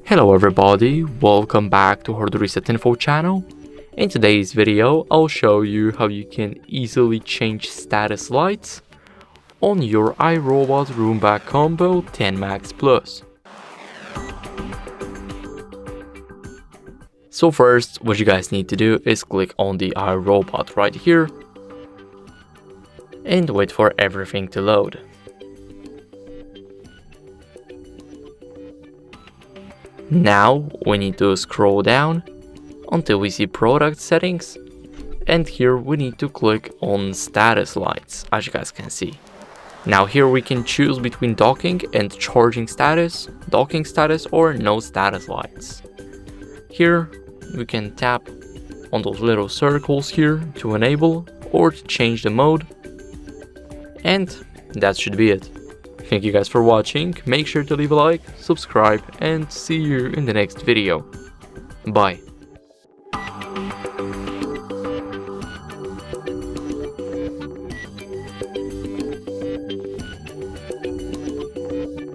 Hello everybody, welcome back to HardReset.Info channel. In today's video, I'll show you how you can easily change status lights on your iRobot Roomba Combo 10 Max Plus. So first, what you guys need to do is click on the iRobot right here and wait for everything to load. Now we need to scroll down until we see product settings, and here we need to click on status lights, as you guys can see. Now here we can choose between docking and charging status, docking status, or no status lights. Here we can tap on those little circles here to enable or to change the mode, and that should be it. Thank you guys for watching, make sure to leave a like, subscribe, and see you in the next video. Bye.